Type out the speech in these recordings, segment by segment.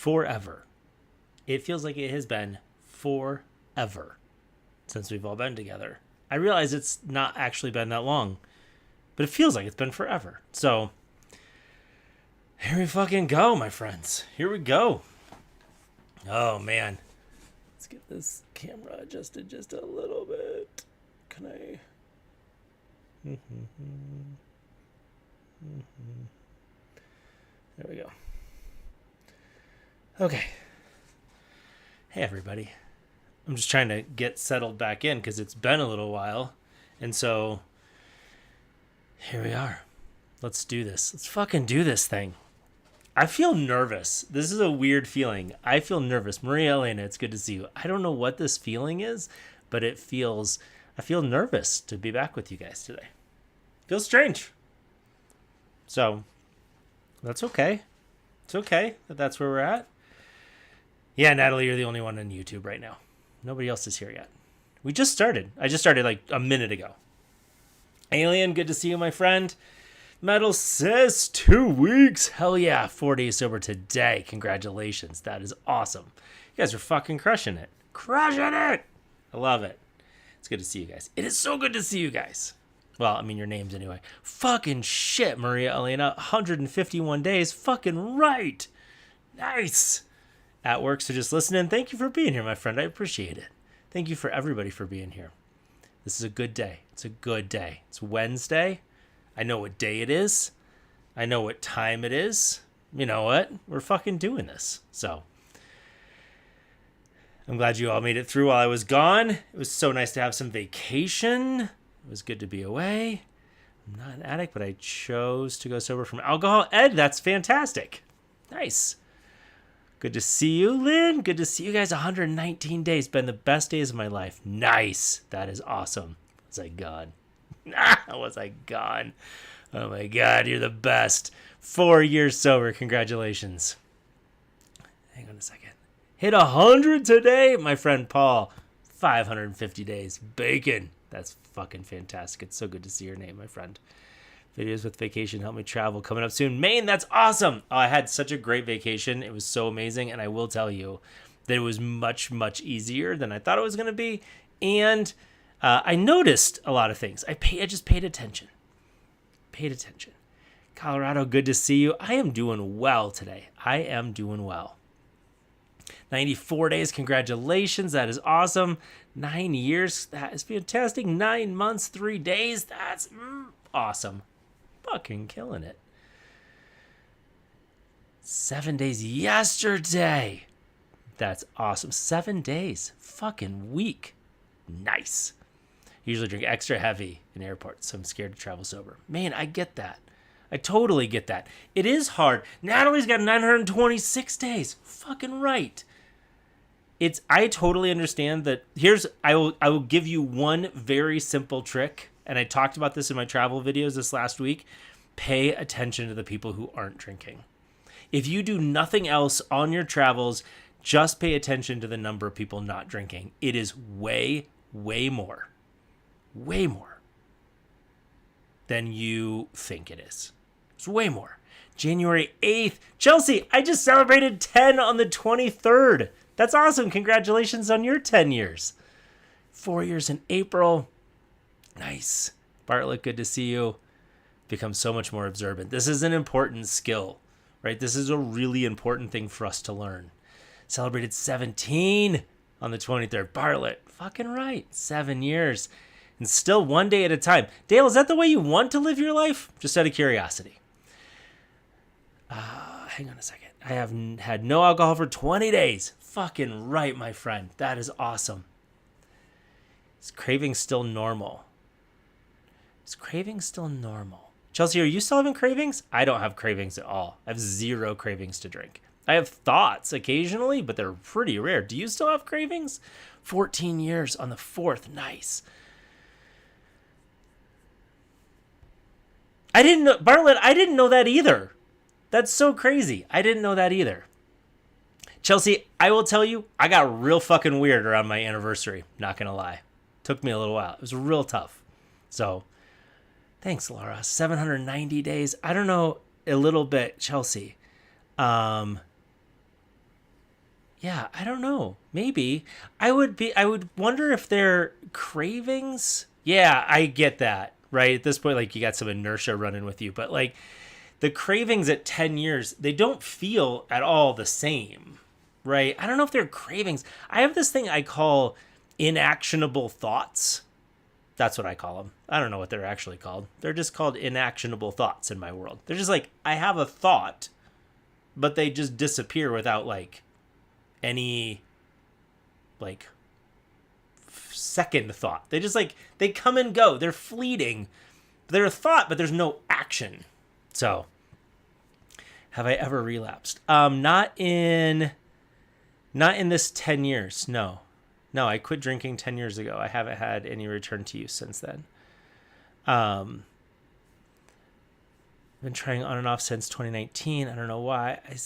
forever. It feels like it has been forever since we've all been together. I realize it's not actually been that long, but it feels like it's been forever. So here we fucking go, my friends. Here we go. Oh, man. Let's get this camera adjusted just a little bit. Can I? There we go. Okay. Hey, everybody. I'm just trying to get settled back in because it's been a little while. And so here we are. Let's do this. Let's fucking do this thing. I feel nervous. This is a weird feeling. I feel nervous. Maria Elena, it's good to see you. I don't know what this feeling is, but I feel nervous to be back with you guys today. Feels strange. So that's okay. It's okay that that's where we're at. Yeah, Natalie, you're the only one on YouTube right now. Nobody else is here yet. We just started. I just started like a minute ago. Alien, good to see you, my friend. Metal says 2 weeks. Hell yeah, 4 days sober today. Congratulations. That is awesome. You guys are fucking crushing it. Crushing it. I love it. It's good to see you guys. It is so good to see you guys. Well, I mean, your names anyway. Fucking shit, Maria Elena. 151 days. Fucking right. Nice. At work, so just listening. Thank you for being here, my friend. I appreciate it. Thank you for everybody for being here. This is a good day. It's a good day. It's Wednesday. I know what day it is. I know what time it is. You know what? We're fucking doing this. So I'm glad you all made it through while I was gone. It was so nice to have some vacation. It was good to be away. I'm not an addict, but I chose to go sober from alcohol. Ed, that's fantastic. Nice. Good to see you, Lynn. Good to see you guys. 119 days. Been the best days of my life. Nice. That is awesome. Was I gone? Was I gone? Oh my God, you're the best. 4 years sober. Congratulations. Hang on a second. Hit 100 today, my friend Paul. 550 days. Bacon. That's fucking fantastic. It's so good to see your name, my friend. Videos with vacation help me travel coming up soon. Maine, that's awesome. Oh, I had such a great vacation. It was so amazing. And I will tell you that it was much, much easier than I thought it was going to be. And I noticed a lot of things. I just paid attention. Colorado, good to see you. I am doing well today. I am doing well. 94 days. Congratulations. That is awesome. 9 years. That is fantastic. 9 months, 3 days. That's awesome. Fucking killing it. 7 days yesterday. That's awesome. 7 days. Fucking week. Nice. Usually drink extra heavy in airports, so I'm scared to travel sober. Man, I get that. I totally get that. It is hard. Natalie's got 926 days. Fucking right. I totally understand that. I will give you one very simple trick, and I talked about this in my travel videos this last week. Pay attention to the people who aren't drinking. If you do nothing else on your travels, just pay attention to the number of people not drinking. It is way, way more than you think it is. It's way more. January 8th. Chelsea, I just celebrated 10 on the 23rd. That's awesome. Congratulations on your 10 years. 4 years in April. Nice. Bartlett, good to see you. Become so much more observant. This is an important skill, right? This is a really important thing for us to learn. Celebrated 17 on the 23rd. Bartlett, fucking right. 7 years. And still one day at a time. Dale, is that the way you want to live your life? Just out of curiosity. Hang on a second. I have had no alcohol for 20 days. Fucking right, my friend. That is awesome. Is craving still normal? Chelsea, are you still having cravings? I don't have cravings at all. I have zero cravings to drink. I have thoughts occasionally, but they're pretty rare. Do you still have cravings? 14 years on the 4th. Nice. I didn't know, Bartlett, I didn't know that either. That's so crazy. I didn't know that either. Chelsea, I will tell you, I got real fucking weird around my anniversary. Not going to lie. Took me a little while. It was real tough. So, thanks, Laura. 790 days. I don't know, a little bit, Chelsea. Yeah, I don't know. Maybe I would wonder if they're cravings. Yeah, I get that. Right? At this point, like, you got some inertia running with you, but like the cravings at 10 years, they don't feel at all the same. Right? I don't know if they're cravings. I have this thing I call inactionable thoughts. That's what I call them. I don't know what they're actually called. They're just called inactionable thoughts in my world. They're just like, I have a thought, but they just disappear without like any like second thought. They just like, they come and go. They're fleeting. They're a thought, but there's no action. So, have I ever relapsed? Not in this 10 years. No. No, I quit drinking 10 years ago. I haven't had any return to use since then. I've been trying on and off since 2019. I don't know why. I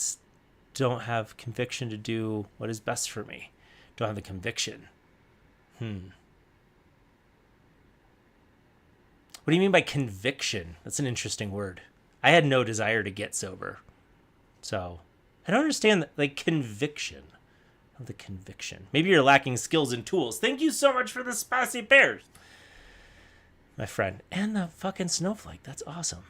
don't have conviction to do what is best for me. Don't have the conviction. What do you mean by conviction? That's an interesting word. I had no desire to get sober. So, I don't understand that, like, conviction. Of the conviction. Maybe you're lacking skills and tools. Thank you so much for the spicy pears, my friend. And the fucking snowflake. That's awesome.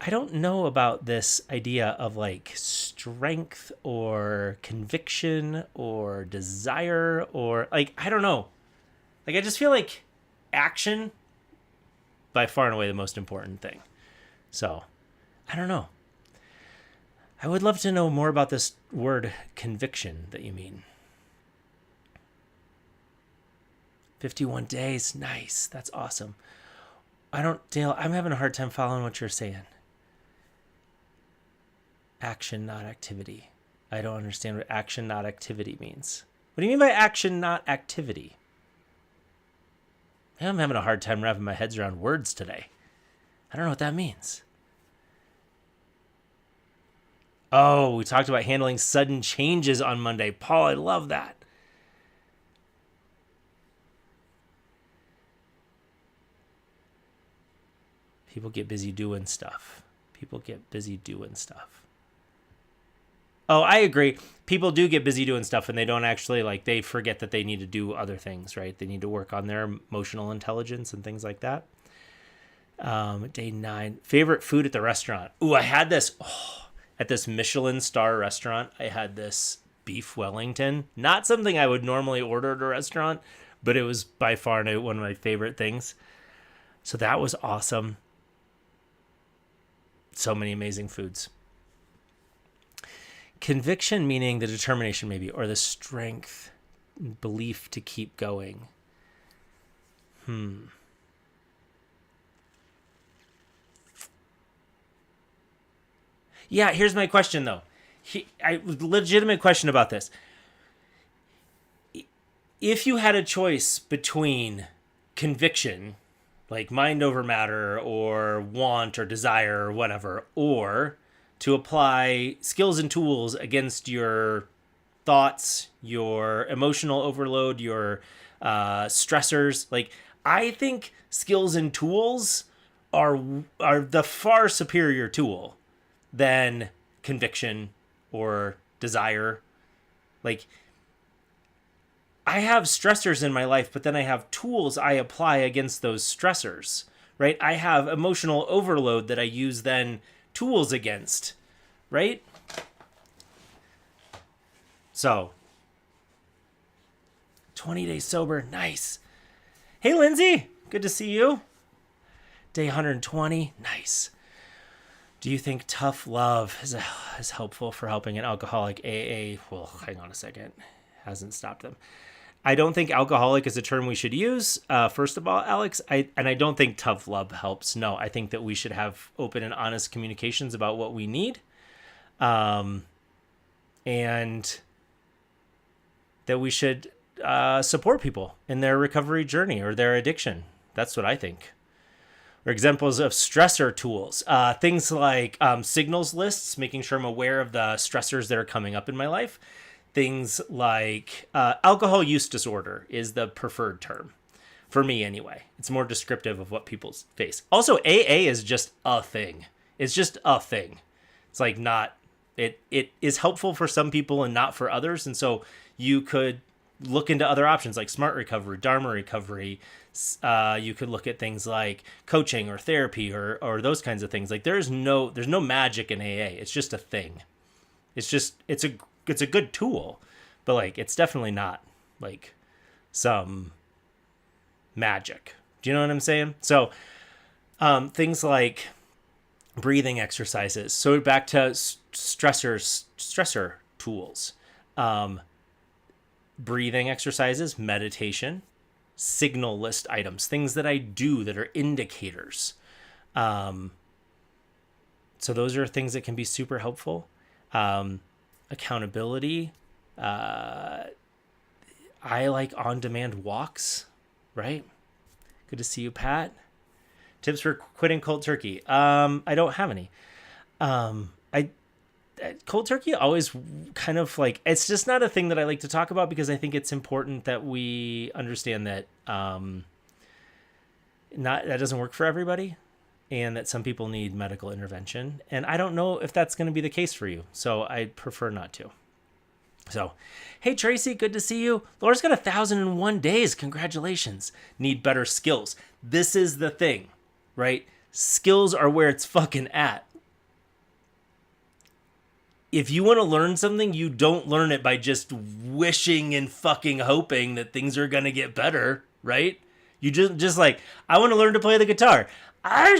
I don't know about this idea of like strength or conviction or desire or like, I don't know. Like, I just feel like action by far and away the most important thing. So, I don't know. I would love to know more about this word conviction that you mean. 51 days. Nice. That's awesome. Dale, I'm having a hard time following what you're saying. Action, not activity. I don't understand what action, not activity means. What do you mean by action, not activity? I'm having a hard time wrapping my head around words today. I don't know what that means. Oh, we talked about handling sudden changes on Monday. Paul, I love that. People get busy doing stuff. Oh, I agree. People do get busy doing stuff and they don't actually, like, they forget that they need to do other things, right? They need to work on their emotional intelligence and things like that. Day 9. Favorite food at the restaurant. Ooh, I had this... at this Michelin star restaurant, I had this beef Wellington. Not something I would normally order at a restaurant, but it was by far one of my favorite things. So that was awesome. So many amazing foods. Conviction meaning the determination maybe, or the strength, belief to keep going. Yeah, here's my question, though. Legitimate question about this. If you had a choice between conviction, like mind over matter, or want or desire or whatever, or to apply skills and tools against your thoughts, your emotional overload, your stressors, like, I think skills and tools are the far superior tool than conviction or desire. Like, I have stressors in my life, but then I have tools I apply against those stressors, right? I have emotional overload that I use then tools against, right? So, 20 days sober, nice. Hey, Lindsay, good to see you. Day 120, nice. Do you think tough love is helpful for helping an alcoholic? AA, well, hang on a second. Hasn't stopped them. I don't think alcoholic is a term we should use. First of all, Alex, I don't think tough love helps. No, I think that we should have open and honest communications about what we need. And that we should support people in their recovery journey or their addiction. That's what I think. Or examples of stressor tools, things like signals lists, making sure I'm aware of the stressors that are coming up in my life. Things like alcohol use disorder is the preferred term for me anyway. It's more descriptive of what people face. Also, AA is just a thing. It's just a thing. It's like not It is helpful for some people and not for others. And so you could look into other options like smart recovery, Dharma recovery. You could look at things like coaching or therapy or those kinds of things. Like there's no magic in AA. It's just a thing. It's a good tool, but like it's definitely not like some magic. Do you know what I'm saying? So things like breathing exercises. So back to stressor tools. Breathing exercises, meditation, signal list items, things that I do that are indicators. So those are things that can be super helpful. Accountability. I like on-demand walks, right? Good to see you, Pat. Tips for quitting cold turkey. I don't have any. Cold turkey always kind of like, it's just not a thing that I like to talk about because I think it's important that we understand that that doesn't work for everybody and that some people need medical intervention. And I don't know if that's going to be the case for you. So I prefer not to. So, hey, Tracy, good to see you. Laura's got 1,001 days. Congratulations. Need better skills. This is the thing, right? Skills are where it's fucking at. If you want to learn something, you don't learn it by just wishing and fucking hoping that things are going to get better, right? You just like, I want to learn to play the guitar. I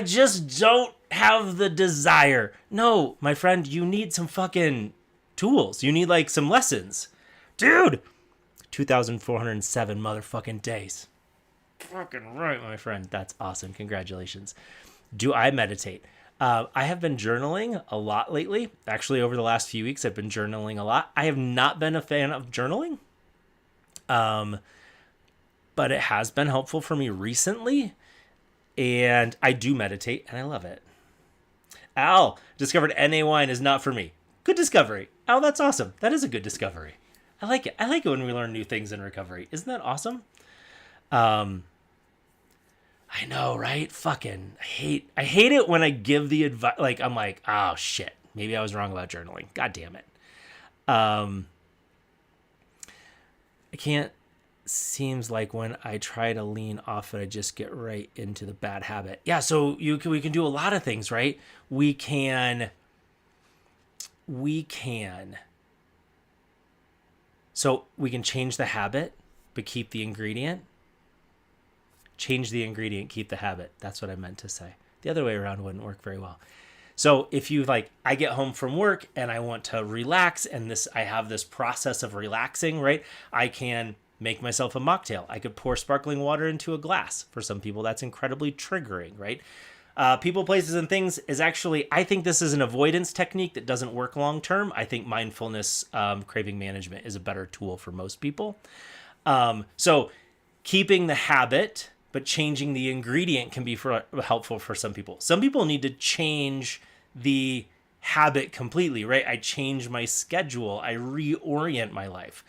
just don't have the desire. No, my friend, you need some fucking tools. You need like some lessons. Dude, 2,407 motherfucking days. Fucking right, my friend. That's awesome. Congratulations. Do I meditate? I have been journaling a lot lately. Actually, over the last few weeks, I've been journaling a lot. I have not been a fan of journaling. But it has been helpful for me recently. And I do meditate, and I love it. Al discovered NA wine is not for me. Good discovery. Al, that's awesome. That is a good discovery. I like it. I like it when we learn new things in recovery. Isn't that awesome? I know, right? Fucking I hate it when I give the advice. Like, I'm like, oh shit, maybe I was wrong about journaling. God damn it. I can't. Seems like when I try to lean off it, I just get right into the bad habit. Yeah. So we can do a lot of things, right? We can. So we can change the habit, but keep the ingredient. Change the ingredient, keep the habit. That's what I meant to say. The other way around wouldn't work very well. So if you like, I get home from work and I want to relax and I have this process of relaxing, right? I can make myself a mocktail. I could pour sparkling water into a glass. For some people, that's incredibly triggering, right? People, places, and things is actually, I think this is an avoidance technique that doesn't work long-term. I think mindfulness craving management is a better tool for most people. So keeping the habit, but changing the ingredient can be helpful for some people. Some people need to change the habit completely, right? I change my schedule. I reorient my life.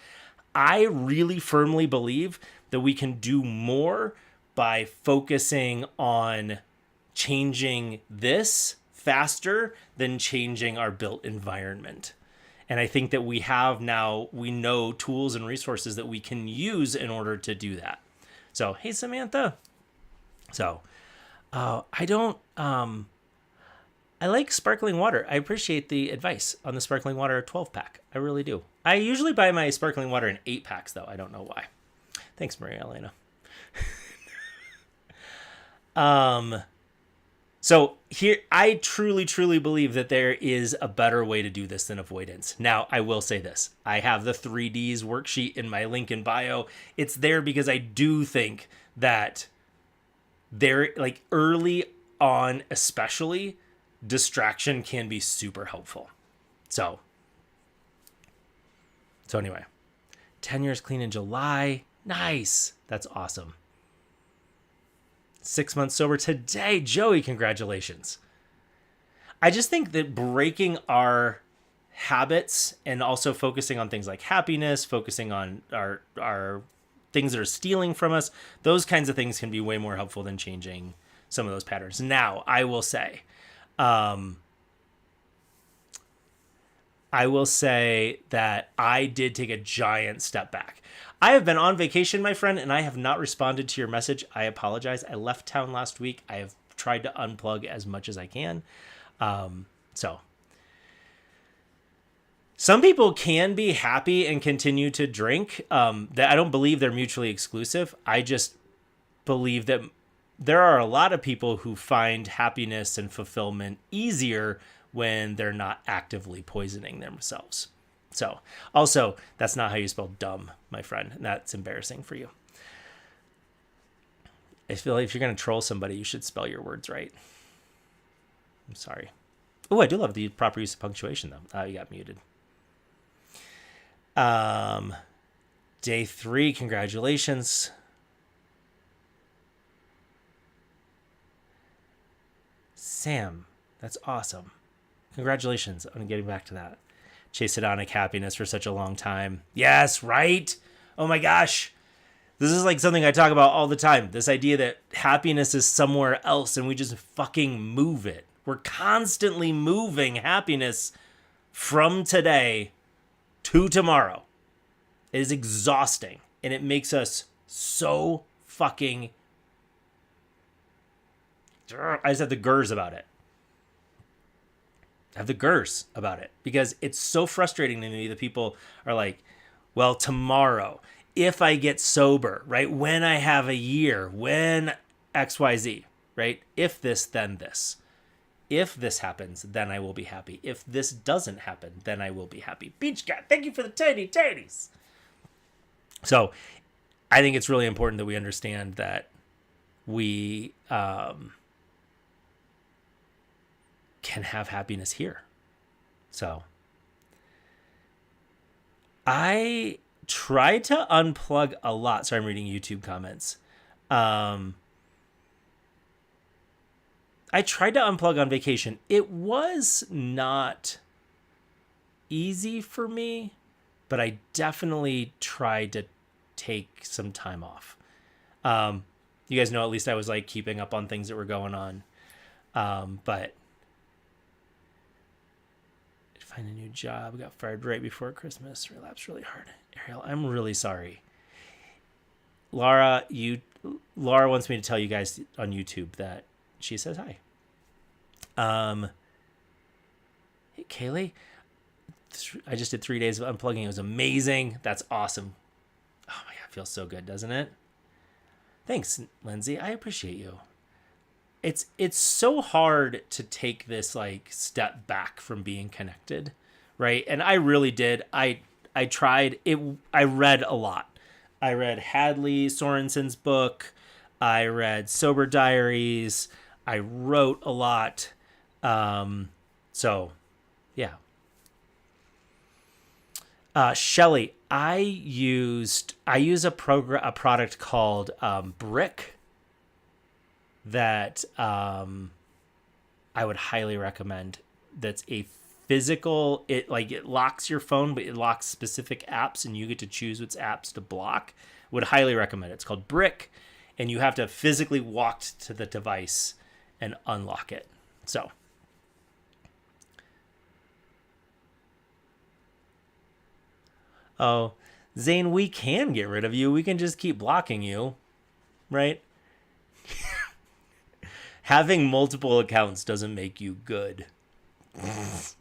I really firmly believe that we can do more by focusing on changing this faster than changing our built environment. And I think that we know tools and resources that we can use in order to do that. So, hey, Samantha. So, I like sparkling water. I appreciate the advice on the sparkling water 12-pack. I really do. I usually buy my sparkling water in 8-packs, though. I don't know why. Thanks, Maria Elena. So here, I truly, truly believe that there is a better way to do this than avoidance. Now, I will say this. I have the 3Ds worksheet in my link in bio. It's there because I do think that there, like early on especially, distraction can be super helpful. So anyway, 10 years clean in July. Nice. That's awesome. 6 months sober today. Joey, congratulations. I just think that breaking our habits and also focusing on things like happiness, focusing on our things that are stealing from us, those kinds of things can be way more helpful than changing some of those patterns. Now, I will say, I will say that I did take a giant step back. I have been on vacation, my friend, and I have not responded to your message. I apologize. I left town last week. I have tried to unplug as much as I can. So some people can be happy and continue to drink. That I don't believe they're mutually exclusive. I just believe that there are a lot of people who find happiness and fulfillment easier when they're not actively poisoning themselves. So, also, that's not how you spell dumb, my friend. And that's embarrassing for you. I feel like if you're going to troll somebody, you should spell your words right. I'm sorry. Oh, I do love the proper use of punctuation, though. You got muted. Day 3, congratulations. Sam, that's awesome. Congratulations on getting back to that. Chase hedonic happiness for such a long time. Yes, right? Oh my gosh. This is like something I talk about all the time. This idea that happiness is somewhere else and we just fucking move it. We're constantly moving happiness from today to tomorrow. It is exhausting and it makes us so fucking... I just have the gurs about it. I have the gurs about it because it's so frustrating to me that people are like, well, tomorrow, if I get sober, right? When I have a year, when XYZ, right? If this, then this. If this happens, then I will be happy. If this doesn't happen, then I will be happy. Beach Cat, thank you for the tiny tinies. So I think it's really important that we understand that we can have happiness here. So I try to unplug a lot. Sorry, I'm reading YouTube comments. I tried to unplug on vacation. It was not easy for me, but I definitely tried to take some time off. You guys know, at least I was like keeping up on things that were going on. But find a new job. Got fired right before Christmas. Relapsed really hard. Ariel, I'm really sorry. Laura wants me to tell you guys on YouTube that she says hi. Hey, Kaylee, I just did 3 days of unplugging. It was amazing. That's awesome. Oh my God, it feels so good, doesn't it? Thanks, Lindsay. I appreciate you. It's so hard to take this like step back from being connected, right? And I really did. I tried it. I read a lot. I read Hadley Sorensen's book. I read Sober Diaries. I wrote a lot. So, yeah. Shelly, I use a product called Brick that I would highly recommend. That's a physical, it locks your phone, but it locks specific apps and you get to choose which apps to block. Would highly recommend it. It's called Brick, and you have to physically walk to the device and unlock it. So oh, Zane, we can get rid of you. We can just keep blocking you, right? Having multiple accounts doesn't make you good. I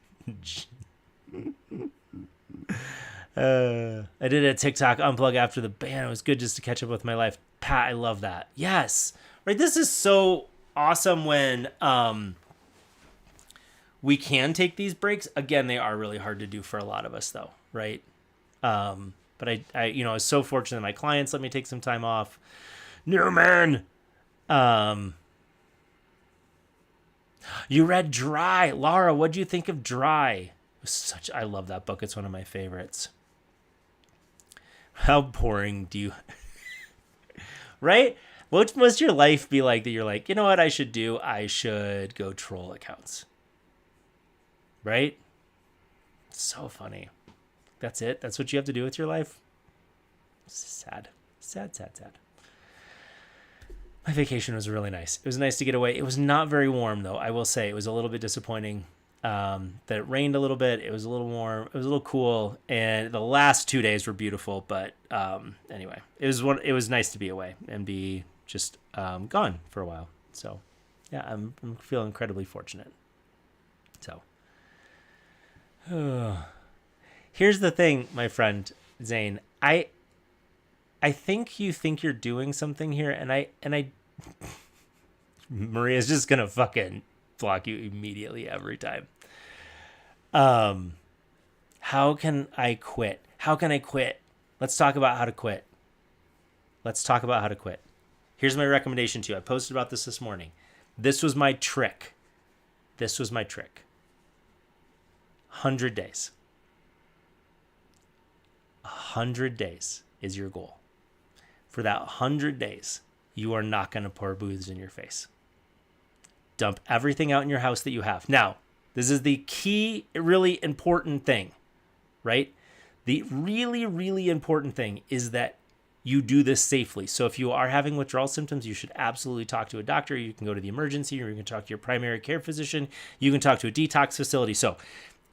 did a TikTok unplug after the ban. It was good just to catch up with my life. Pat, I love that. Yes. Right. This is so awesome when we can take these breaks. Again, they are really hard to do for a lot of us though. Right. But I was so fortunate that my clients let me take some time off. Newman. You read Dry. Laura, what do you think of Dry? I love that book. It's one of my favorites. How boring do you... Right? What must your life be like that you're like, you know what I should do? I should go troll accounts. Right? So funny. That's it? That's what you have to do with your life? Sad. Sad, sad, sad. My vacation was really nice. It was nice to get away. It was not very warm, though. I will say it was a little bit disappointing. that it rained a little bit. It was a little warm. It was a little cool. And the last 2 days were beautiful. But anyway, it was nice to be away and be just gone for a while. So yeah, I'm feeling incredibly fortunate. So here's the thing, my friend Zane. I think you think you're doing something here, and I Maria's just gonna fucking block you immediately every time. How can I quit? How can I quit? Let's talk about how to quit. Let's talk about how to quit. Here's my recommendation to you. I posted about this morning. This was my trick. 100 days. 100 days is your goal. For that 100 days, you are not going to pour booze in your face. Dump everything out in your house that you have. Now, this is the key, really important thing, right? The really, really important thing is that you do this safely. So if you are having withdrawal symptoms, you should absolutely talk to a doctor. You can go to the emergency, or you can talk to your primary care physician. You can talk to a detox facility. So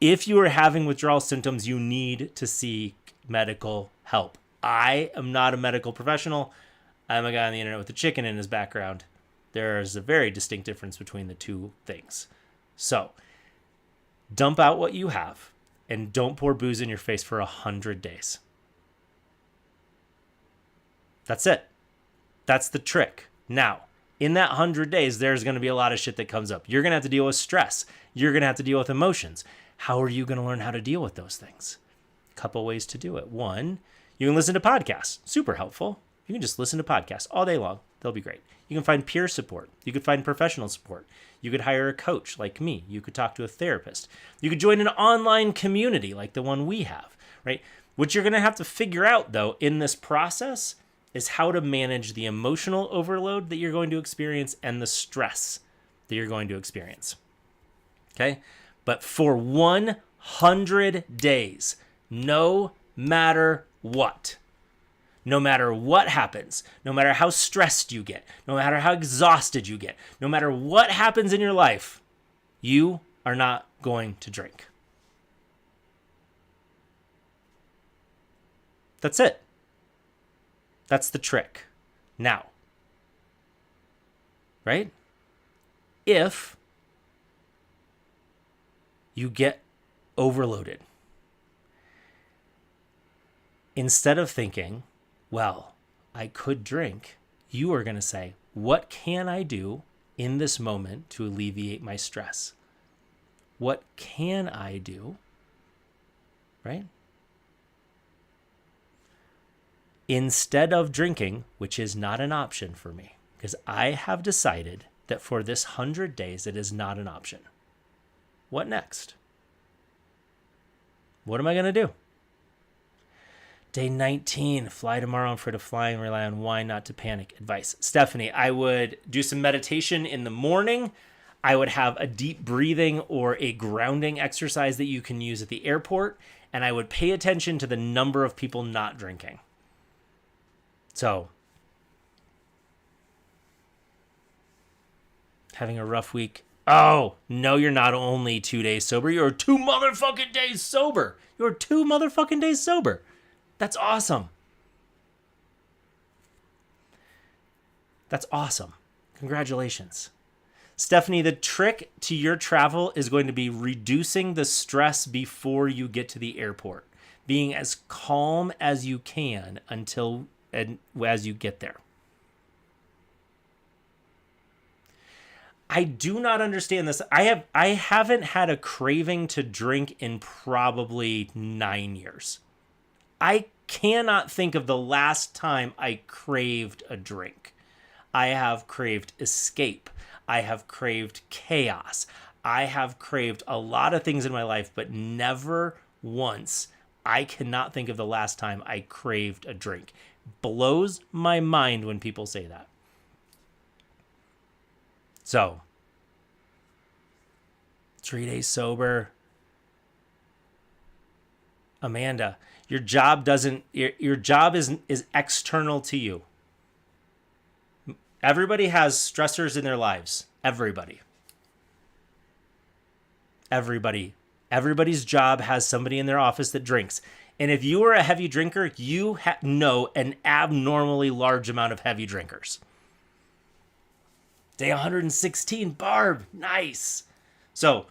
if you are having withdrawal symptoms, you need to seek medical help. I am not a medical professional. I'm a guy on the internet with a chicken in his background. There's a very distinct difference between the two things. So dump out what you have and don't pour booze in your face for 100 days. That's it. That's the trick. Now, in that 100 days, there's going to be a lot of shit that comes up. You're going to have to deal with stress. You're going to have to deal with emotions. How are you going to learn how to deal with those things? A couple ways to do it. One, you can listen to podcasts. Super helpful. You can just listen to podcasts all day long. They'll be great. You can find peer support. You could find professional support. You could hire a coach like me. You could talk to a therapist. You could join an online community like the one we have, right? What you're going to have to figure out, though, in this process is how to manage the emotional overload that you're going to experience and the stress that you're going to experience. Okay? But for 100 days, no matter what happens, no matter how stressed you get, no matter how exhausted you get, no matter what happens in your life, you are not going to drink. That's it. That's the trick. Now, right? If you get overloaded, instead of thinking, well, I could drink, you are going to say, what can I do in this moment to alleviate my stress? What can I do? Right? Instead of drinking, which is not an option for me, because I have decided that for this 100 days, it is not an option. What next? What am I going to do? Day 19, fly tomorrow, I'm afraid of flying, rely on wine, not to panic. Advice. Stephanie, I would do some meditation in the morning. I would have a deep breathing or a grounding exercise that you can use at the airport. And I would pay attention to the number of people not drinking. So, having a rough week. Oh, no, you're not only 2 days sober. You're 2 motherfucking days sober. You're 2 motherfucking days sober. That's awesome. That's awesome. Congratulations. Stephanie, the trick to your travel is going to be reducing the stress before you get to the airport. Being as calm as you can as you get there. I do not understand this. I haven't had a craving to drink in probably 9 years. I cannot think of the last time I craved a drink. I have craved escape. I have craved chaos. I have craved a lot of things in my life, but never once. I cannot think of the last time I craved a drink. Blows my mind when people say that. So, 3 days sober. Amanda, your job is external to you. Everybody has stressors in their lives. Everybody. Everybody's job has somebody in their office that drinks. And if you are a heavy drinker, you know an abnormally large amount of heavy drinkers. Day 116, Barb, nice. So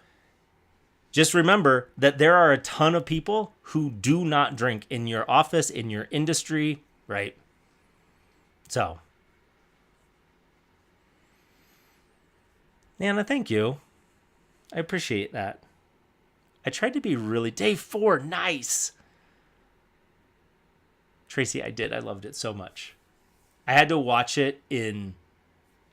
just remember that there are a ton of people who do not drink in your office, in your industry, right? So, Nana, thank you. I appreciate that. I tried to be really... Day 4, nice. Tracy, I did. I loved it so much. I had to watch it in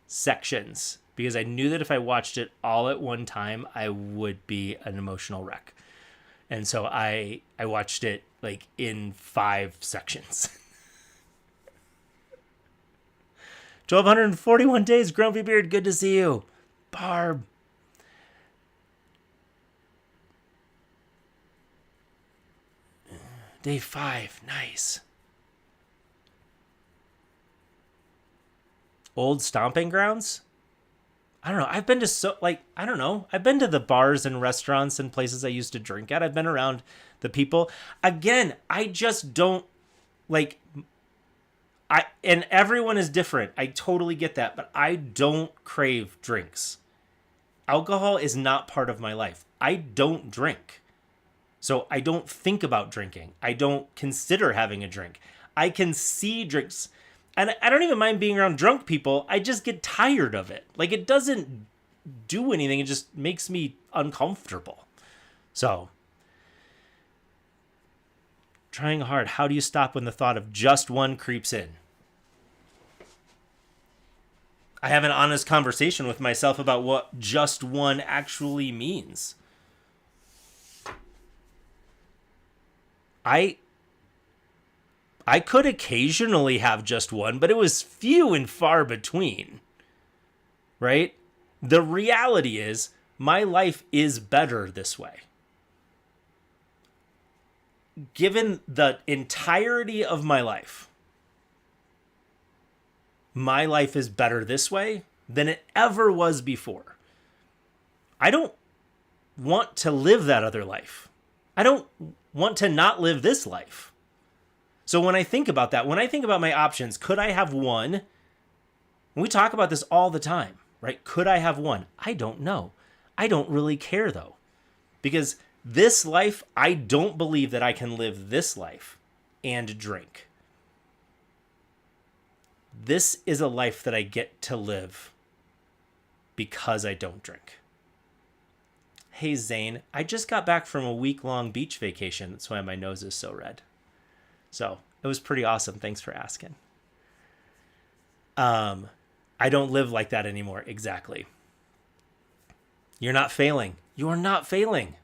sections because I knew that if I watched it all at one time, I would be an emotional wreck. And so I watched it like in 5 sections. 1,241 days, Grumpy Beard, good to see you. Barb. Day 5, nice. Old stomping grounds? I don't know. I've been to I've been to the bars and restaurants and places I used to drink at. I've been around the people. Again, I just don't and everyone is different. I totally get that, but I don't crave drinks. Alcohol is not part of my life. I don't drink. So I don't think about drinking. I don't consider having a drink. I can see drinks. And I don't even mind being around drunk people. I just get tired of it. Like, it doesn't do anything. It just makes me uncomfortable. So, trying hard. How do you stop when the thought of just one creeps in? I have an honest conversation with myself about what just one actually means. I could occasionally have just one, but it was few and far between, right? The reality is my life is better this way. Given the entirety of my life is better this way than it ever was before. I don't want to live that other life. I don't want to not live this life. So when I think about that, when I think about my options, could I have one? And we talk about this all the time, right? Could I have one? I don't know. I don't really care though. Because this life, I don't believe that I can live this life and drink. This is a life that I get to live because I don't drink. Hey Zane, I just got back from a week-long beach vacation. That's why my nose is so red. So it was pretty awesome. Thanks for asking. I don't live like that anymore. Exactly. You're not failing. You are not failing.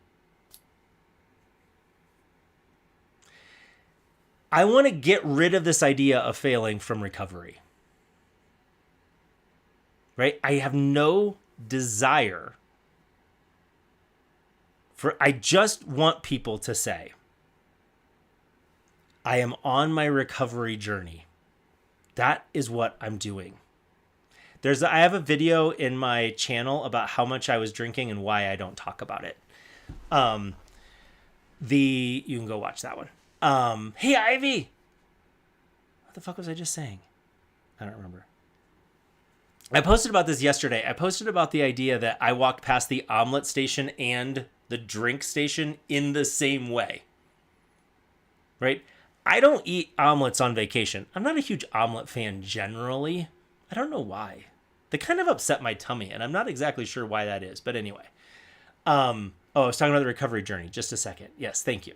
I want to get rid of this idea of failing from recovery. Right? I have no desire I just want people to say, I am on my recovery journey. That is what I'm doing. I have a video in my channel about how much I was drinking and why I don't talk about it. You can go watch that one. Hey Ivy, what the fuck was I just saying? I don't remember. I posted about this yesterday. I posted about the idea that I walked past the omelet station and the drink station in the same way. Right? I don't eat omelets on vacation. I'm not a huge omelet fan generally. I don't know why. They kind of upset my tummy, and I'm not exactly sure why that is. But anyway. I was talking about the recovery journey. Just a second. Yes, thank you.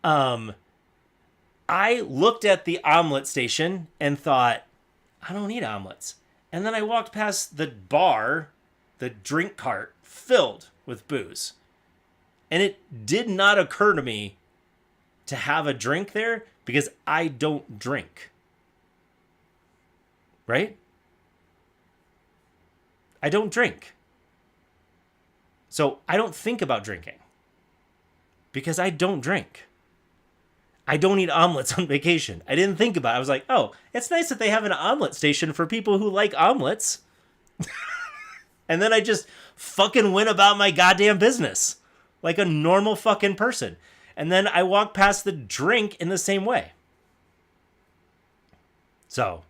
I looked at the omelet station and thought, I don't eat omelets. And then I walked past the bar, the drink cart, filled with booze. And it did not occur to me to have a drink there because I don't drink. Right? I don't drink. So I don't think about drinking because I don't drink. I don't eat omelets on vacation. I didn't think about it. I was like, oh, it's nice that they have an omelet station for people who like omelets. And then I just fucking went about my goddamn business. like a normal fucking person. And then I walk past the drink in the same way. So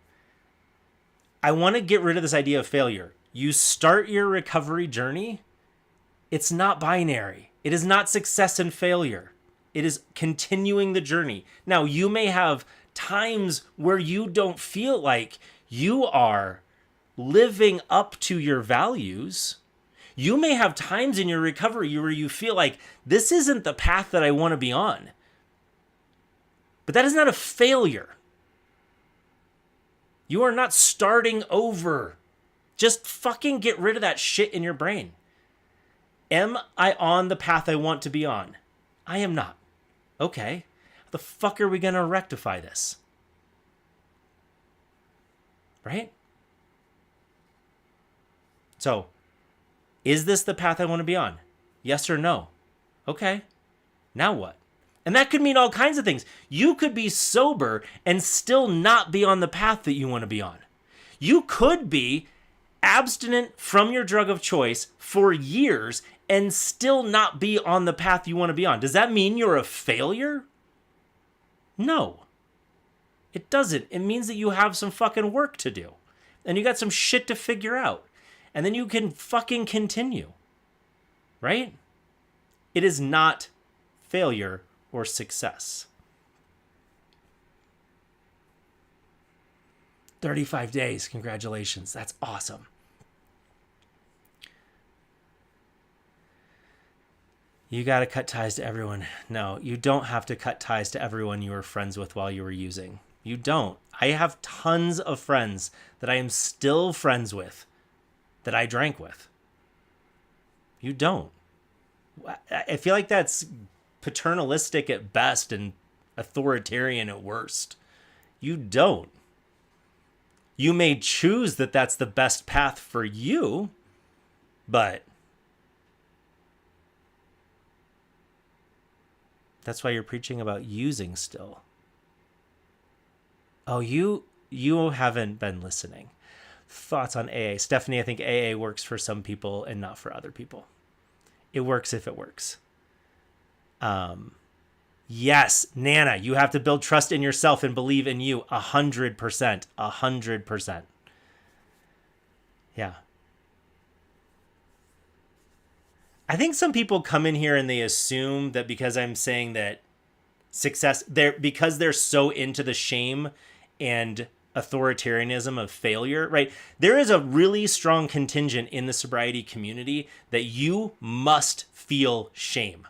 I want to get rid of this idea of failure. You start your recovery journey. It's not binary. It is not success and failure. It is continuing the journey. Now, you may have times where you don't feel like you are living up to your values. You may have times in your recovery where you feel like this isn't the path that I want to be on. But that is not a failure. You are not starting over. Just fucking get rid of that shit in your brain. Am I on the path I want to be on? I am not. Okay. How the fuck are we going to rectify this? Right? So, is this the path I want to be on? Yes or no? Okay. Now what? And that could mean all kinds of things. You could be sober and still not be on the path that you want to be on. You could be abstinent from your drug of choice for years and still not be on the path you want to be on. Does that mean you're a failure? No. It doesn't. It means that you have some fucking work to do. And you got some shit to figure out. And then you can fucking continue. Right? It is not failure or success. 35 days. Congratulations. That's awesome. You got to cut ties to everyone. No, you don't have to cut ties to everyone you were friends with while you were using. You don't. I have tons of friends that I am still friends with that I drank with. You don't. I feel like that's paternalistic at best and authoritarian at worst. You don't. You may choose that that's the best path for you, but that's why you're preaching about using still. Oh, you haven't been listening. Thoughts on AA? Stephanie, I think AA works for some people and not for other people. It works if it works. Yes, Nana, you have to build trust in yourself and believe in you 100%. 100%. Yeah. I think some people come in here and they assume that because I'm saying that success, because they're so into the shame and authoritarianism of failure, right? There is a really strong contingent in the sobriety community that you must feel shame.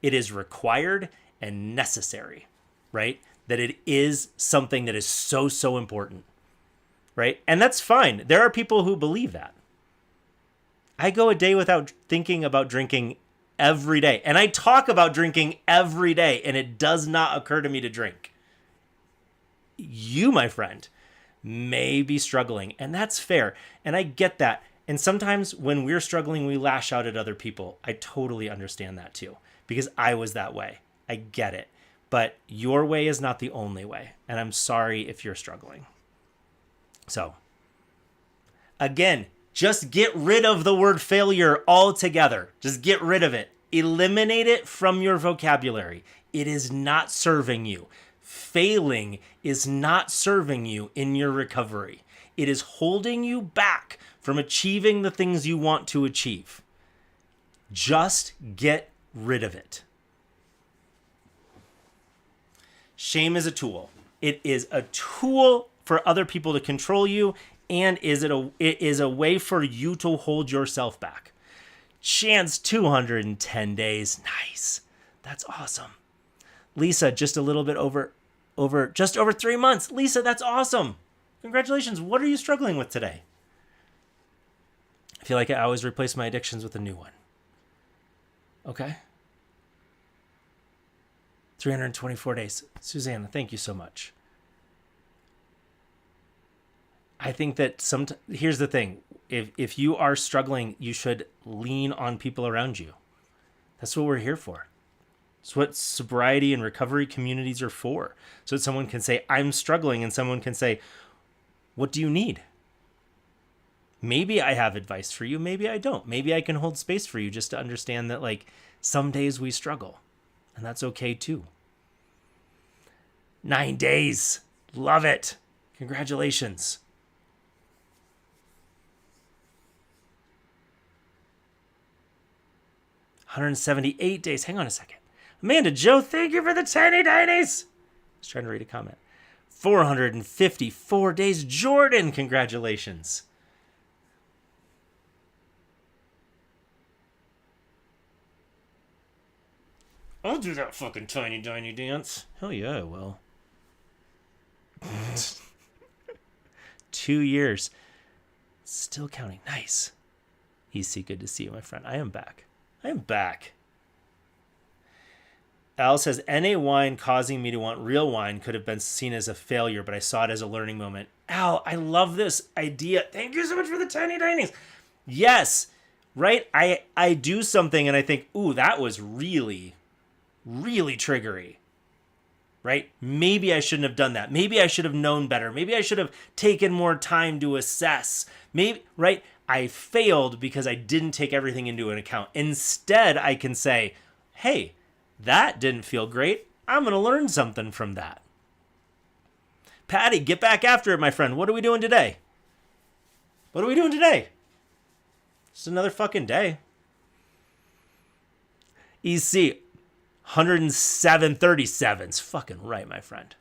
It is required and necessary, right? That it is something that is so, so important, right? And that's fine. There are people who believe that. I go a day without thinking about drinking every day. And I talk about drinking every day, and it does not occur to me to drink. You, my friend, may be struggling, and that's fair. And I get that. And sometimes when we're struggling, we lash out at other people. I totally understand that too, because I was that way. I get it. But your way is not the only way. And I'm sorry if you're struggling. So, again, just get rid of the word failure altogether. Just get rid of it. Eliminate it from your vocabulary. It is not serving you. Failing is not serving you in your recovery. It is holding you back from achieving the things you want to achieve. Just get rid of it. Shame is a tool. It is a tool for other people to control you, and it is a way for you to hold yourself back. Chance 210 days. Nice. That's awesome. Lisa, just a little bit over 3 months. Lisa, that's awesome. Congratulations. What are you struggling with today? I feel like I always replace my addictions with a new one. Okay. 324 days. Susanna, thank you so much. I think that here's the thing. If you are struggling, you should lean on people around you. That's what we're here for. It's what sobriety and recovery communities are for. So that someone can say, I'm struggling, and someone can say, what do you need? Maybe I have advice for you. Maybe I don't. Maybe I can hold space for you just to understand that, like, Some days we struggle, and that's okay too. 9 days. Love it. Congratulations. $178 days. Hang on a second. Amanda Joe, thank you for the tiny tinies. I was trying to read a comment. 454 days. Jordan, congratulations. I'll do that fucking tiny tiny dance. Hell yeah, I will. 2 years. Still counting. Nice. EC, good to see you, my friend. I am back. Al says, NA wine causing me to want real wine could have been seen as a failure, but I saw it as a learning moment. Al, I love this idea. Thank you so much for the tiny tinies. Yes, right? I do something and I think, ooh, that was really, really triggery. Right? Maybe I shouldn't have done that. Maybe I should have known better. Maybe I should have taken more time to assess. Maybe, right? I failed because I didn't take everything into an account. Instead, I can say, hey, that didn't feel great. I'm going to learn something from that. Patty, get back after it, my friend. What are we doing today? Just another fucking day. EC, 107.37's fucking right, my friend.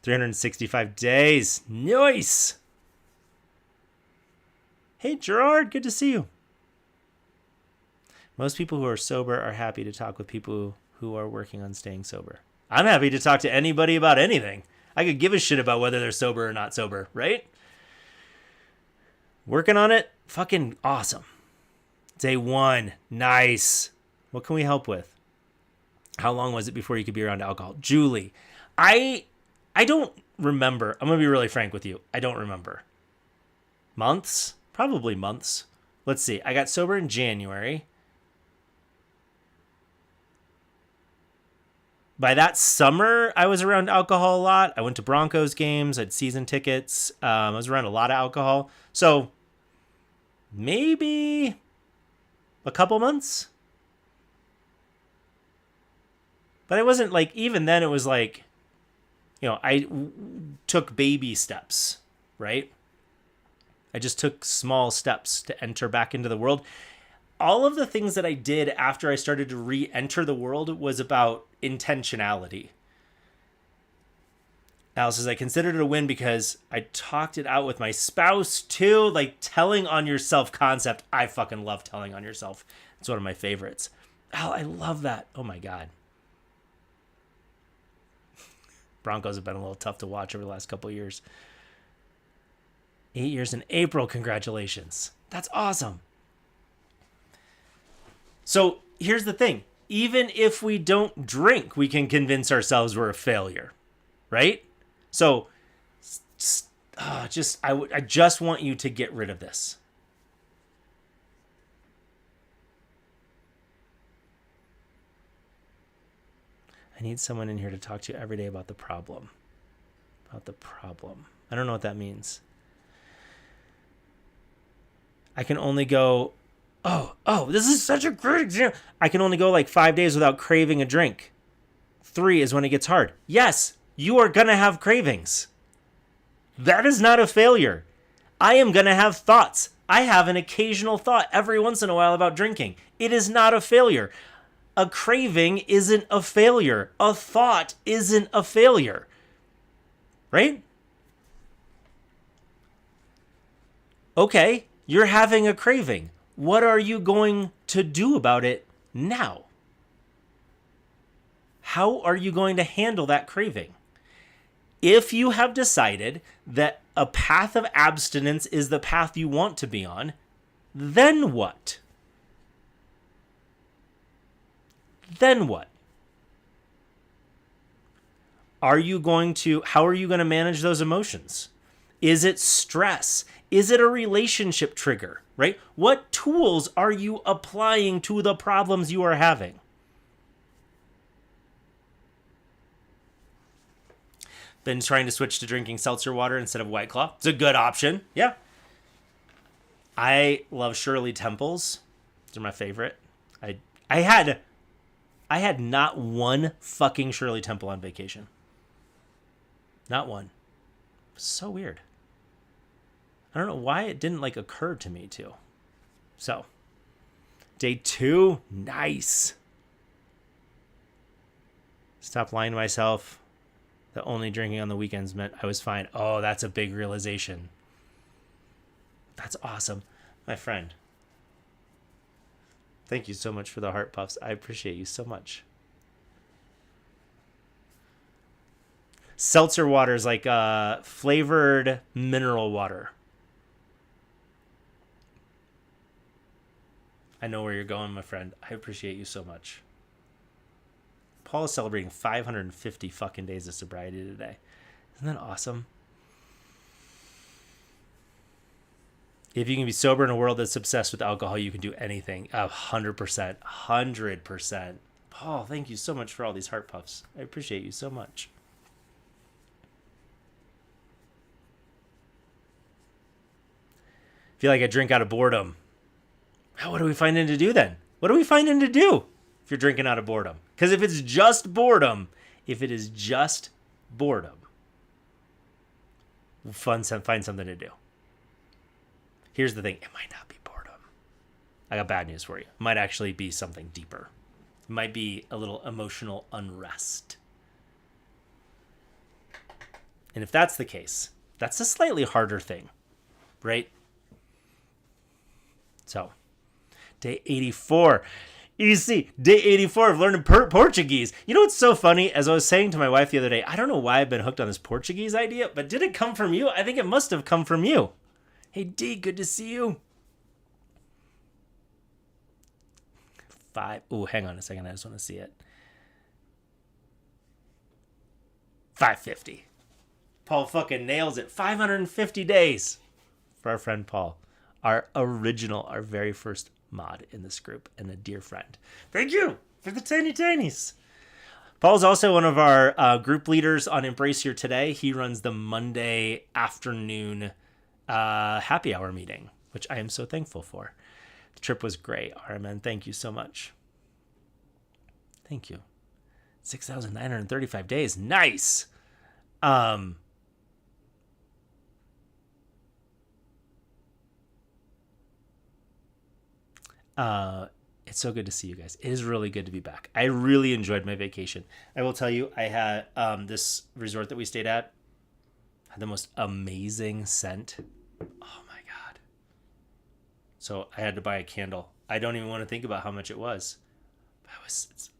365 days. Nice. Hey, Gerard, good to see you. Most people who are sober are happy to talk with people who are working on staying sober. I'm happy to talk to anybody about anything. I could give a shit about whether they're sober or not sober, right? Working on it, fucking awesome. Day 1, nice. What can we help with? How long was it before you could be around alcohol? Julie, I don't remember. I'm going to be really frank with you. I don't remember. Months? Probably months. Let's see. I got sober in January. By that summer, I was around alcohol a lot. I went to Broncos games. I had season tickets. I was around a lot of alcohol. So maybe a couple months. But it wasn't like, even then it was like, I took baby steps, right? I just took small steps to enter back into the world. All of the things that I did after I started to re-enter the world was about intentionality. Al says, I considered it a win because I talked it out with my spouse too. Like telling on yourself concept. I fucking love telling on yourself. It's one of my favorites. Al, I love that. Oh my God. Broncos have been a little tough to watch over the last couple of years. 8 years in April. Congratulations. That's awesome. So here's the thing. Even if we don't drink, we can convince ourselves we're a failure, right? So I just want you to get rid of this. I need someone in here to talk to every day about the problem. I don't know what that means. I can only go, this is such a great example. I can only go like 5 days without craving a drink. 3 is when it gets hard. Yes, you are going to have cravings. That is not a failure. I am going to have thoughts. I have an occasional thought every once in a while about drinking. It is not a failure. A craving isn't a failure. A thought isn't a failure. Right? Okay, you're having a craving. What are you going to do about it now? How are you going to handle that craving? If you have decided that a path of abstinence is the path you want to be on, then what? How are you going to manage those emotions? Is it stress? Is it a relationship trigger, right? What tools are you applying to the problems you are having? Been trying to switch to drinking seltzer water instead of White Claw. It's a good option. Yeah. I love Shirley Temples. They're my favorite. I had not one fucking Shirley Temple on vacation. Not one. It was so weird. I don't know why it didn't like occur to me to. So, day 2, nice. Stop lying to myself that only drinking on the weekends meant I was fine. Oh, that's a big realization. That's awesome. My friend, thank you so much for the heart puffs. I appreciate you so much. Seltzer water is like flavored mineral water. I know where you're going, my friend. I appreciate you so much. Paul is celebrating 550 fucking days of sobriety today. Isn't that awesome? If you can be sober in a world that's obsessed with alcohol, you can do anything. 100%. 100%. Paul, thank you so much for all these heart puffs. I appreciate you so much. Feel like I drink out of boredom. What are we finding to do then? What are we finding to do if you're drinking out of boredom? Because if it's just boredom, we'll find something to do. Here's the thing. It might not be boredom. I got bad news for you. It might actually be something deeper. It might be a little emotional unrest. And if that's the case, that's a slightly harder thing, right? So, day 84. Easy. Day 84 of learning Portuguese. You know what's so funny? As I was saying to my wife the other day, I don't know why I've been hooked on this Portuguese idea, but did it come from you? I think it must have come from you. Hey, D, good to see you. 5. Oh, hang on a second. I just want to see it. 550. Paul fucking nails it. 550 days for our friend Paul. Our very first mod in this group and a dear friend. Thank you for the tiny tinies. Paul's also one of our group leaders on Embrace Here Today. He runs the Monday afternoon happy hour meeting, which I am so thankful for. The trip was great. RMN, thank you so much. Thank you. 6,935 days. Nice. It's so good to see you guys. It is really good to be back. I really enjoyed my vacation. I will tell you, I had this resort that we stayed at had the most amazing scent. Oh my God. So I had to buy a candle. I don't even want to think about how much it was. It's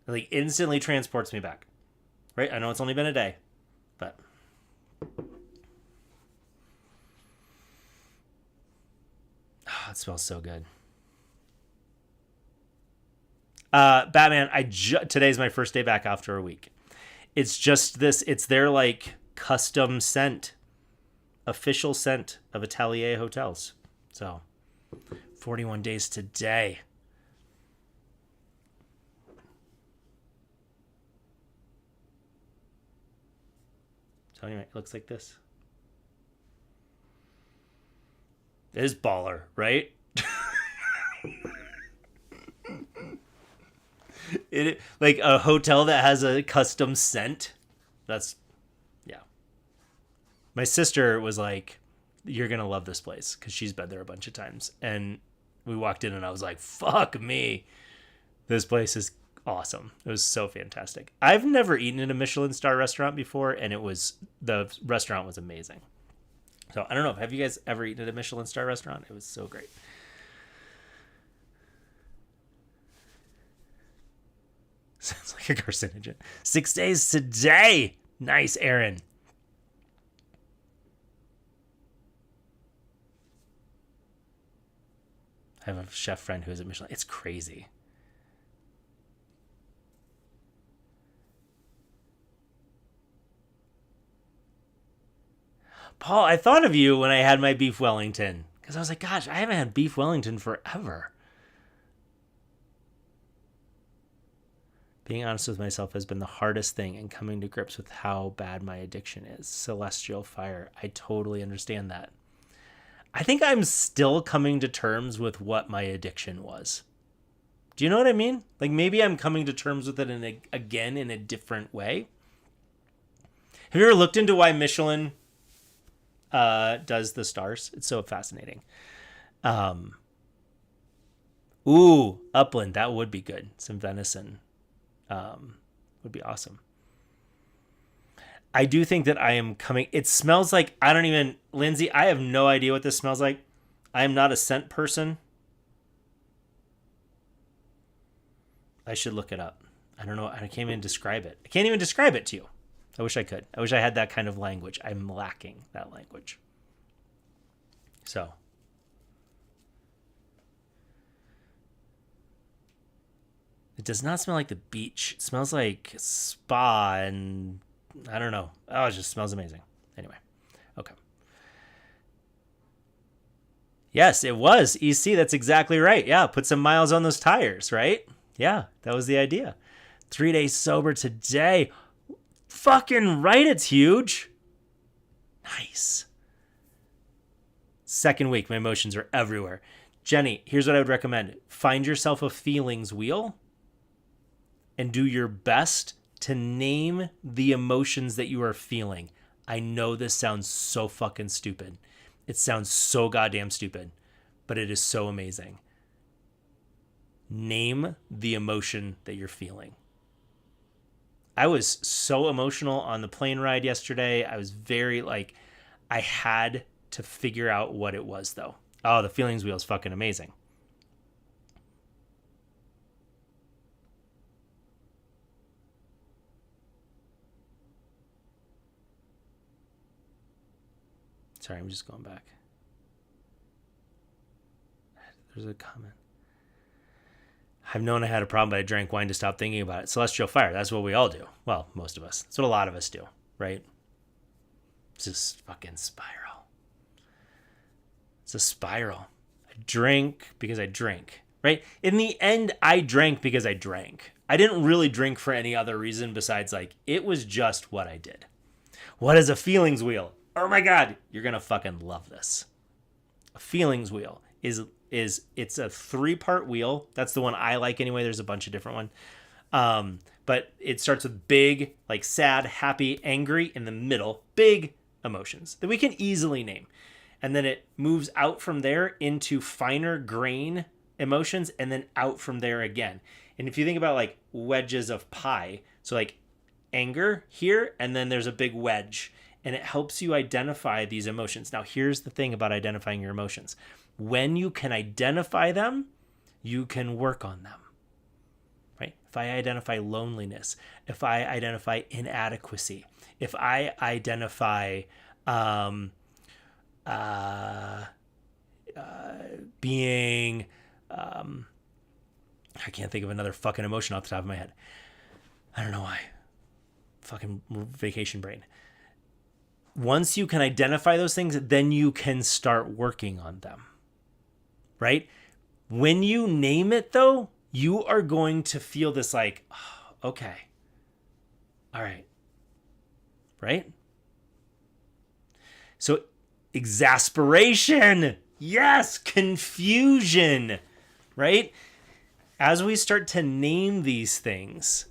like instantly transports me back. Right? I know it's only been a day, but it smells so good. Batman, today's my first day back after a week. It's just this, it's their like custom scent, official scent of Atelier hotels. So 41 days today. So anyway, it looks like this. It is baller, right? It like a hotel that has a custom scent. That's, yeah. My sister was like, "You're gonna love this place," because she's been there a bunch of times. And we walked in, and I was like, "Fuck me, this place is awesome." It was so fantastic. I've never eaten in a Michelin star restaurant before, and the restaurant was amazing. So I don't know. Have you guys ever eaten at a Michelin star restaurant? It was so great. Sounds like a carcinogen. 6 days today. Nice, Aaron. I have a chef friend who is at Michelin. It's crazy. Paul, I thought of you when I had my beef Wellington. Because I was like, gosh, I haven't had beef Wellington forever. Being honest with myself has been the hardest thing in coming to grips with how bad my addiction is. Celestial fire. I totally understand that. I think I'm still coming to terms with what my addiction was. Do you know what I mean? Like maybe I'm coming to terms with it again in a different way. Have you ever looked into why Michelin does the stars? It's so fascinating. Upland, that would be good. Some venison would be awesome. I do think that I am coming. It smells like, Lindsay, I have no idea what this smells like. I am not a scent person. I should look it up. I don't know. I can't even describe it. I can't even describe it to you. I wish I could. I wish I had that kind of language. I'm lacking that language. So. It does not smell like the beach. It smells like spa and I don't know. Oh, it just smells amazing. Anyway. Okay. Yes, it was. EC, that's exactly right. Yeah, put some miles on those tires, right? Yeah, that was the idea. 3 days sober today. Fucking right, it's huge. Nice. Second week, my emotions are everywhere. Jenny, here's what I would recommend. Find yourself a feelings wheel and do your best to name the emotions that you are feeling. I know this sounds so fucking stupid. It sounds so goddamn stupid, but it is so amazing. Name the emotion that you're feeling. I was so emotional on the plane ride yesterday. I was very I had to figure out what it was though. Oh, the feelings wheel is fucking amazing. Sorry, I'm just going back. There's a comment. I've known I had a problem, but I drank wine to stop thinking about it. Celestial fire. That's what we all do. Well, most of us. That's what a lot of us do, right? It's just fucking spiral. It's a spiral. I drink because I drink, right? In the end, I drank because I drank. I didn't really drink for any other reason besides it was just what I did. What is a feelings wheel? Oh my God, you're going to fucking love this. A feelings wheel is it's a 3-part wheel. That's the one I like anyway. There's a bunch of different ones. But it starts with big, sad, happy, angry in the middle, big emotions that we can easily name. And then it moves out from there into finer grain emotions and then out from there again. And if you think about wedges of pie, so anger here, and then there's a big wedge. And it helps you identify these emotions. Now, here's the thing about identifying your emotions. When you can identify them, you can work on them, right? If I identify loneliness, if I identify inadequacy, if I identify being, I can't think of another fucking emotion off the top of my head. I don't know why. Fucking vacation brain. Once you can identify those things, then you can start working on them, right? When you name it, though, you are going to feel this oh, okay, all right? So exasperation, yes, confusion, right? As we start to name these things,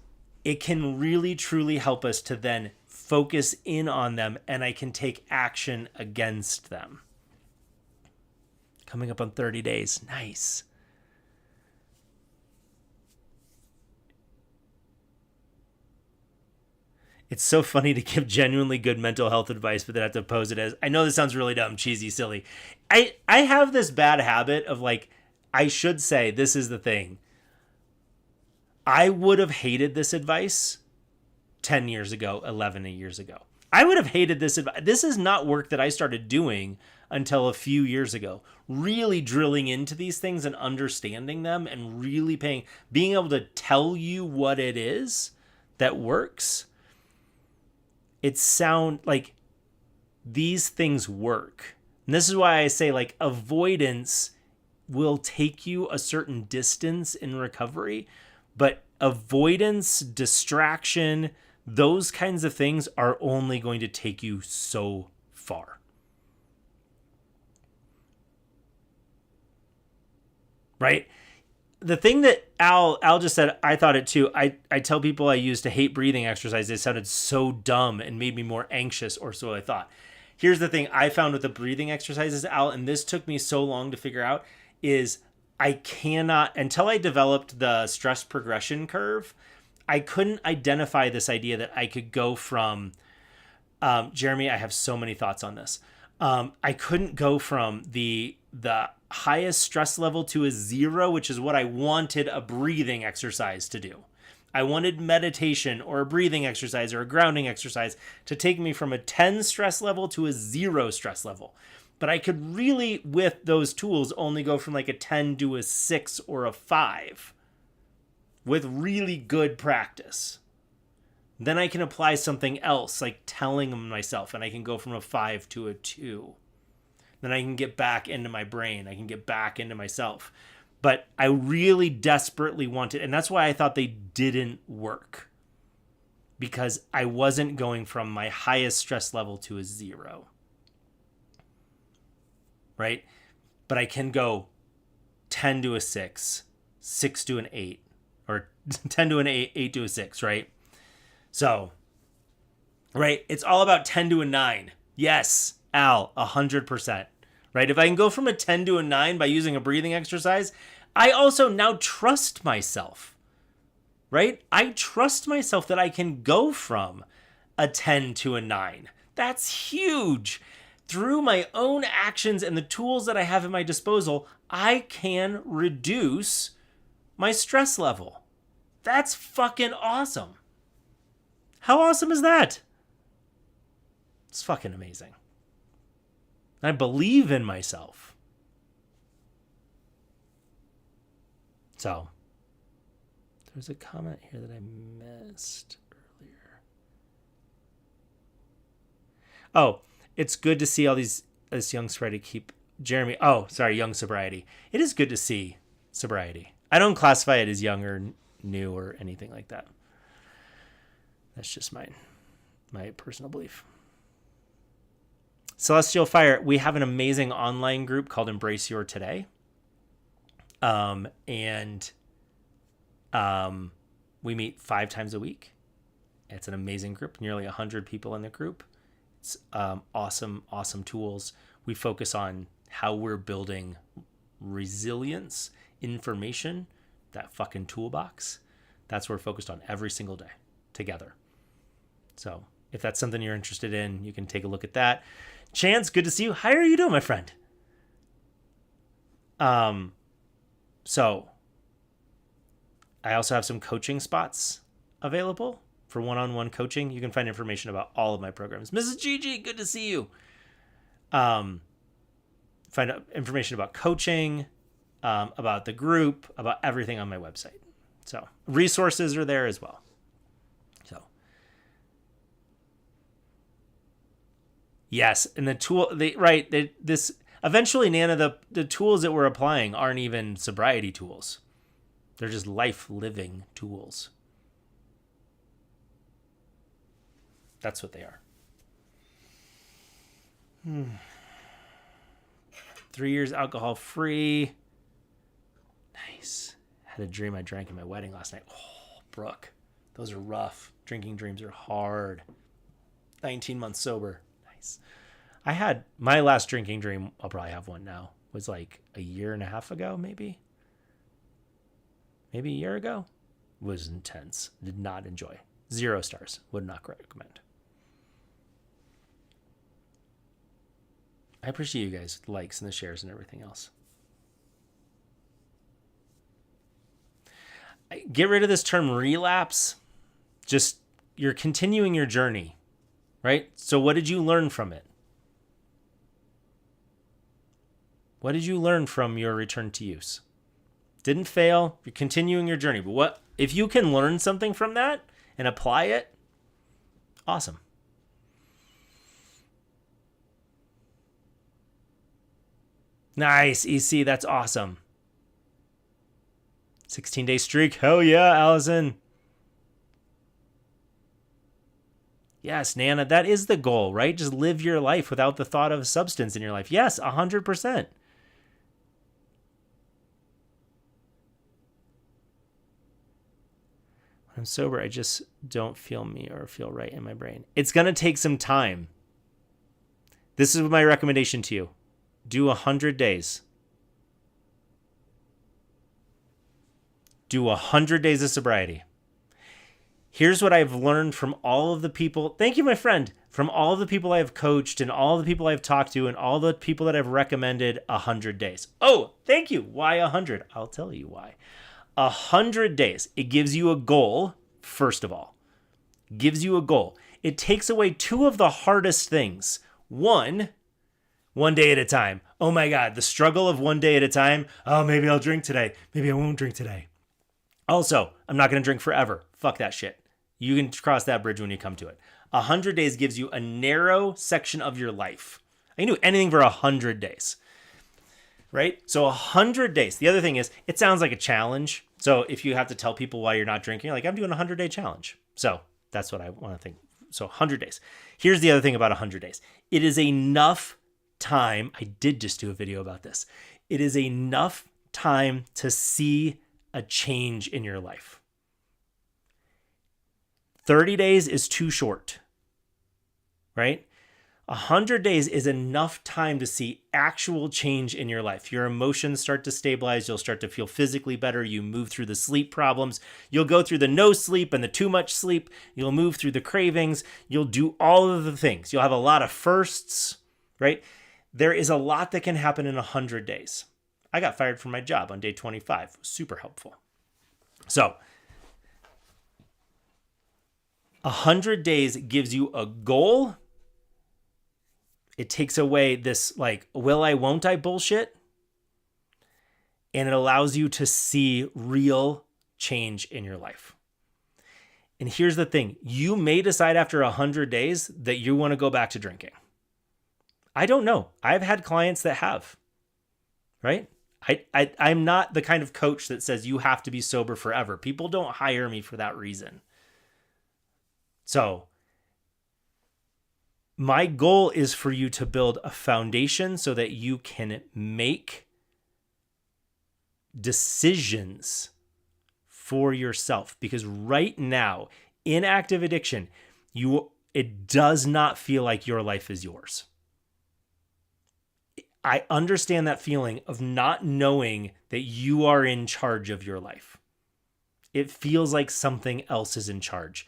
it can really, truly help us to then focus in on them, and I can take action against them. Coming up on 30 days. Nice. It's so funny to give genuinely good mental health advice, but then have to pose it as, I know this sounds really dumb, cheesy, silly. I have this bad habit of I should say, this is the thing. I would have hated this advice 10 years ago, 11 years ago. I would have hated this advice. This is not work that I started doing until a few years ago. Really drilling into these things and understanding them and really being able to tell you what it is that works. It sound like these things work. And this is why I say avoidance will take you a certain distance in recovery, but avoidance, distraction, those kinds of things are only going to take you so far. right? The thing that Al just said, I thought it too. I tell people I used to hate breathing exercises. They sounded so dumb and made me more anxious, or so I thought. Here's the thing I found with the breathing exercises, Al, and this took me so long to figure out, is I cannot, until I developed the stress progression curve, I couldn't identify this idea that I could go from, Jeremy, I have so many thoughts on this. I couldn't go from the highest stress level to a 0, which is what I wanted a breathing exercise to do. I wanted meditation or a breathing exercise or a grounding exercise to take me from a 10 stress level to a 0 stress level. But I could really, with those tools, only go from like a 10 to a 6 or a 5 with really good practice. Then I can apply something else, like telling myself, and I can go from a 5 to a 2. Then I can get back into my brain. I can get back into myself. But I really desperately wanted, and that's why I thought they didn't work. Because I wasn't going from my highest stress level to a 0. Right? But I can go 10 to a 6, 6 to an 8, or 10 to an 8, 8 to a 6, right? So, right, it's all about 10 to a 9. Yes, Al, 100%. Right? If I can go from a 10 to a 9 by using a breathing exercise, I also now trust myself. Right? I trust myself that I can go from a 10 to a 9. That's huge. Through my own actions and the tools that I have at my disposal, I can reduce my stress level. That's fucking awesome. How awesome is that? It's fucking amazing. I believe in myself. So, there's a comment here that I missed earlier. Oh, it's good to see all this young sobriety keep Jeremy. Oh, sorry, young sobriety. It is good to see sobriety. I don't classify it as young or new or anything like that. That's just my personal belief. Celestial Fire, we have an amazing online group called Embrace Your Today. We meet 5 times a week. It's an amazing group, nearly 100 people in the group. It's awesome tools. We focus on how we're building resilience, information, that fucking toolbox. That's what we're focused on every single day together. So if that's something you're interested in, you can take a look at that. Chance, good to see you. How are you doing, my friend? So I also have some coaching spots available for one-on-one coaching. You can find information about all of my programs. Mrs. Gigi, good to see you. Find out information about coaching, about the group, about everything on my website. So resources are there as well. So yes, and the tool, this eventually, Nana, the tools that we're applying aren't even sobriety tools. They're just life living tools. That's what they are. 3 years alcohol free. Nice. Had a dream I drank in my wedding last night. Oh, Brooke, those are rough. Drinking dreams are hard. 19 months sober. Nice. I had my last drinking dream, I'll probably have one now, was like a year and a half ago, maybe a year ago. It was intense. Did not enjoy. 0 stars. Would not recommend. I appreciate you guys, the likes and the shares and everything else. Get rid of this term relapse. Just, you're continuing your journey, right? So what did you learn from it? What did you learn from your return to use? Didn't fail. You're continuing your journey. But what if you can learn something from that and apply it? Awesome. Nice, EC. That's awesome. 16-day streak. Hell yeah, Allison. Yes, Nana, that is the goal, right? Just live your life without the thought of substance in your life. Yes, 100%. I'm sober. I just don't feel me or feel right in my brain. It's going to take some time. This is my recommendation to you. Do 100 days. Do 100 days of sobriety. Here's what I've learned from all of the people. Thank you, my friend. From all of the people I've coached and all the people I've talked to and all the people that I've recommended 100 days. Oh, thank you. Why 100? I'll tell you why. 100 days. It gives you a goal, first of all. Gives you a goal. It takes away two of the hardest things. One day at a time. Oh my God, the struggle of one day at a time. Oh, maybe I'll drink today. Maybe I won't drink today. Also, I'm not going to drink forever. Fuck that shit. You can cross that bridge when you come to it. 100 days gives you a narrow section of your life. I can do anything for 100 days, right? So 100 days. The other thing is, it sounds like a challenge. So if you have to tell people why you're not drinking, like, I'm doing a 100-day challenge. So that's what I want to think. So 100 days. Here's the other thing about 100 days. It is enough time. I did just do a video about this. It is enough time to see a change in your life. 30 days is too short, right? 100 days is enough time to see actual change in your life. Your emotions start to stabilize. You'll start to feel physically better. You move through the sleep problems. You'll go through the no sleep and the too much sleep. You'll move through the cravings. You'll do all of the things. You'll have a lot of firsts, right? There is a lot that can happen in 100 days. I got fired from my job on day 25. It was super helpful. So 100 days gives you a goal. It takes away this like, will I, won't I bullshit. And it allows you to see real change in your life. And here's the thing. You may decide after 100 days that you want to go back to drinking. I don't know. I've had clients that have, right? I'm not the kind of coach that says you have to be sober forever. People don't hire me for that reason. So my goal is for you to build a foundation so that you can make decisions for yourself. Because right now, in active addiction, it does not feel like your life is yours. I understand that feeling of not knowing that you are in charge of your life. It feels like something else is in charge.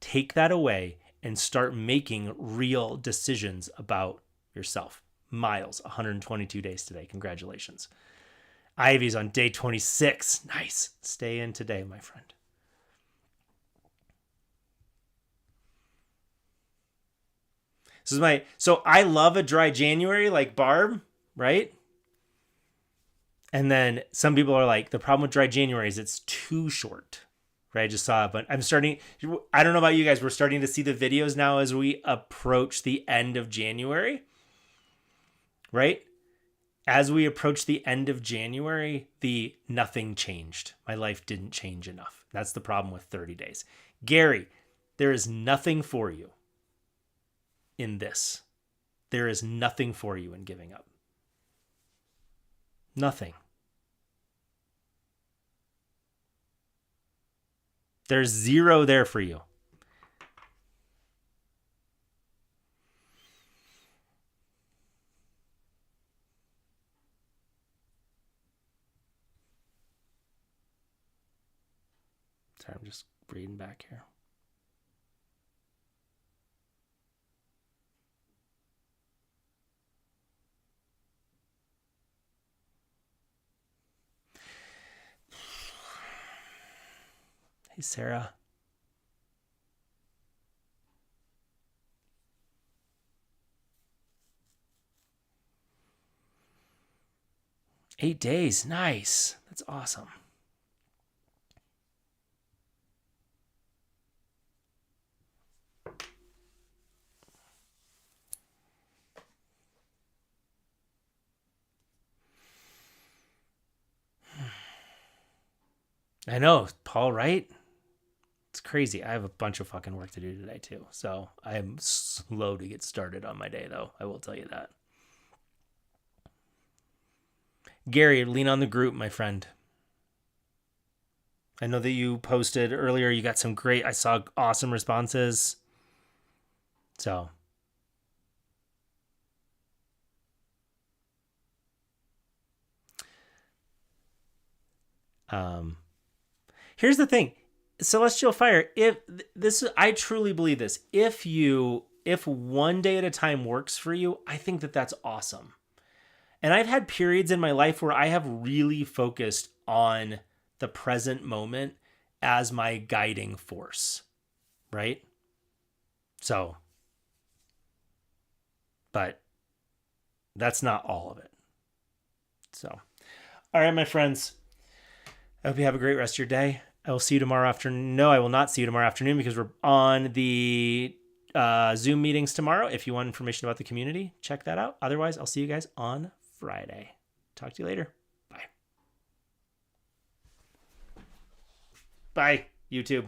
Take that away and start making real decisions about yourself. Miles, 122 days today. Congratulations. Ivy's on day 26. Nice. Stay in today, my friend. So I love a dry January like Barb, right? And then some people are like, the problem with dry January is it's too short, right? I just saw it, but I don't know about you guys. We're starting to see the videos now as we approach the end of January, right? As we approach the end of January, nothing changed. My life didn't change enough. That's the problem with 30 days. Gary, there is nothing for you in this. There is nothing for you in giving up. Nothing. There's zero there for you. Sorry, I'm just reading back here. Hey, Sarah. Eight days. Nice. That's awesome. I know, Paul, right? It's crazy. I have a bunch of fucking work to do today, too. So I am slow to get started on my day, though. I will tell you that. Gary, lean on the group, my friend. I know that you posted earlier. You got some great, I saw awesome responses. So, here's the thing. Celestial fire, if this, I truly believe this. If one day at a time works for you, I think that that's awesome. And I've had periods in my life where I have really focused on the present moment as my guiding force, right? So, but that's not all of it. So, all right, my friends, I hope you have a great rest of your day. I will see you tomorrow afternoon. No, I will not see you tomorrow afternoon because we're on the Zoom meetings tomorrow. If you want information about the community, check that out. Otherwise, I'll see you guys on Friday. Talk to you later. Bye. Bye, YouTube.